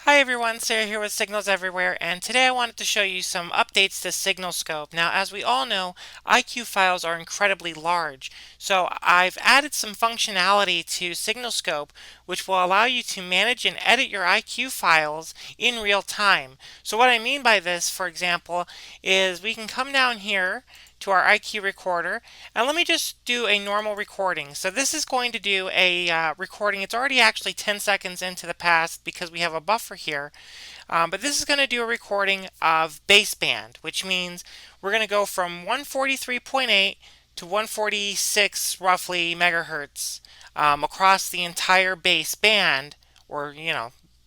Hi everyone, Sarah here with Signals Everywhere, and today I wanted to show you some updates to Signal Scope. Now, as we all know, IQ files are incredibly large, so I've added some functionality to Signal Scope which will allow you to manage and edit your IQ files in real time. So what I mean by this, for example, is we can come down here to our IQ recorder, and let me just do a normal recording. So this is going to do a recording. It's already actually 10 seconds into the past because we have a buffer here, but this is going to do a recording of baseband, which means we're going to go from 143.8 to 146 roughly megahertz across the entire bass band, or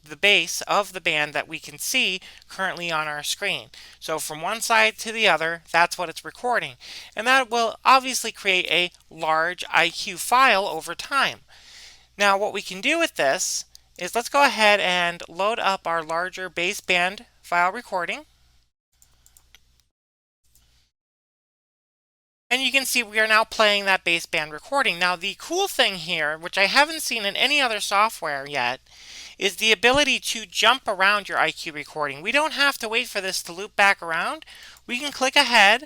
the base of the band that we can see currently on our screen. So from one side to the other, that's what it's recording. And that will obviously create a large IQ file over time. Now what we can do with this is let's go ahead and load up our larger baseband file recording. And you can see we are now playing that baseband recording. Now the cool thing here, which I haven't seen in any other software yet, is the ability to jump around your IQ recording. We don't have to wait for this to loop back around. We can click ahead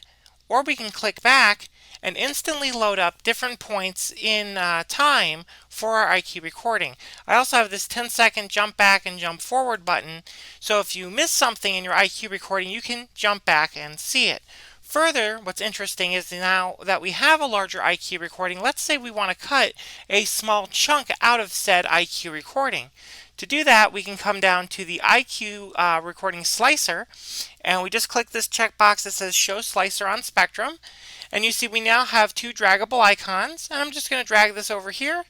or we can click back and instantly load up different points in time for our IQ recording. I also have this 10-second jump back and jump forward button, so if you miss something in your IQ recording, you can jump back and see it. Further, what's interesting is now that we have a larger IQ recording, let's say we want to cut a small chunk out of said IQ recording. To do that, we can come down to the IQ recording slicer, and we just click this checkbox that says Show Slicer on Spectrum. And you see we now have two draggable icons, and I'm just going to drag this over here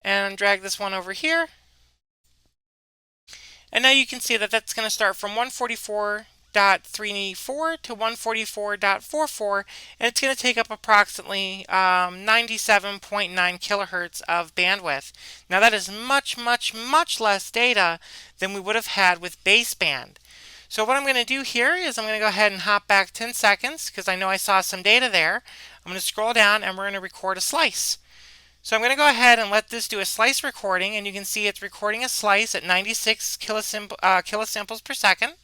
and drag this one over here. And now you can see that that's going to start from 144.34 to 144.44, and it's going to take up approximately 97.9 kilohertz of bandwidth. Now that is much less data than we would have had with baseband. So what I'm going to do here is I'm going to go ahead and hop back 10 seconds because I know I saw some data there. I'm going to scroll down and we're going to record a slice. So I'm going to go ahead and let this do a slice recording, and you can see it's recording a slice at 96 kilosamples per second.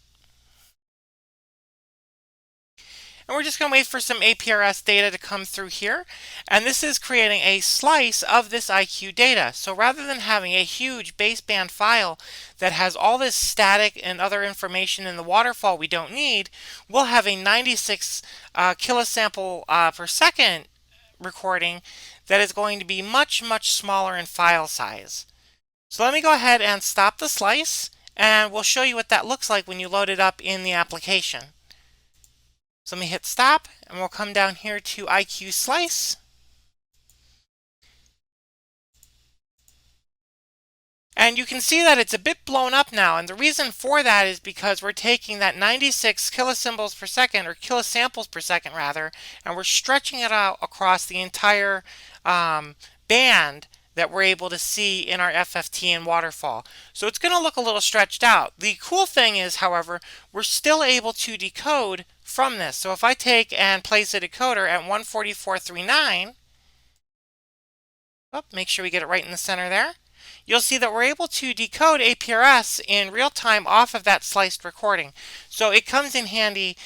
And we're just going to wait for some APRS data to come through here. And this is creating a slice of this IQ data. So rather than having a huge baseband file that has all this static and other information in the waterfall we don't need, we'll have a 96 kilosample per second recording that is going to be much smaller in file size. So let me go ahead and stop the slice, and we'll show you what that looks like when you load it up in the application. So let me hit stop, and we'll come down here to IQ Slice. And you can see that it's a bit blown up now, and the reason for that is because we're taking that 96 kilosymbols per second, or kilosamples per second rather, and we're stretching it out across the entire band that we're able to see in our FFT and waterfall. So it's going to look a little stretched out. The cool thing is, however, we're still able to decode from this. So if I take and place a decoder at 144.39, make sure we get it right in the center there, you'll see that we're able to decode APRS in real time off of that sliced recording. So it comes in handy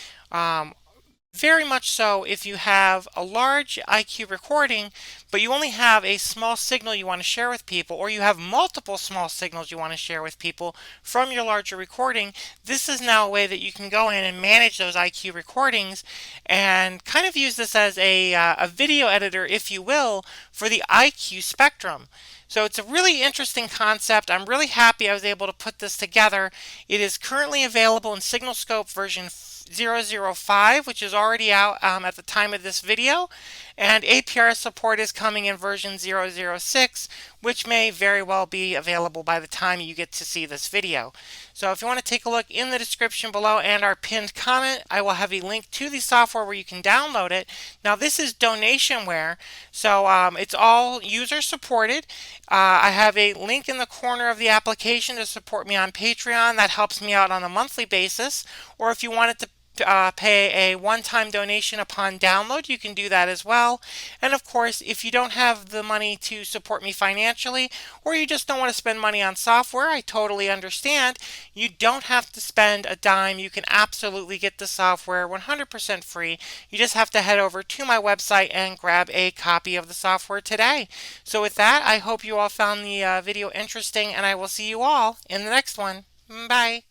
very much so if you have a large IQ recording, but you only have a small signal you want to share with people, or you have multiple small signals you want to share with people from your larger recording. This is now a way that you can go in and manage those IQ recordings and kind of use this as a video editor, if you will, for the IQ spectrum. So it's a really interesting concept. I'm really happy I was able to put this together. It is currently available in Signal Scope version 005, which is already out at the time of this video, and APR support is coming in version 006, which may very well be available by the time you get to see this video. So if you want to take a look in the description below and our pinned comment, I will have a link to the software where you can download it. Now this is donationware, so it's all user supported. I have a link in the corner of the application to support me on Patreon. That helps me out on a monthly basis. Or if you wanted to pay a one-time donation upon download, you can do that as well. And of course, if you don't have the money to support me financially, or you just don't want to spend money on software, I totally understand. You don't have to spend a dime. You can absolutely get the software 100% free. You just have to head over to my website and grab a copy of the software today. So with that, I hope you all found the video interesting, and I will see you all in the next one. Bye.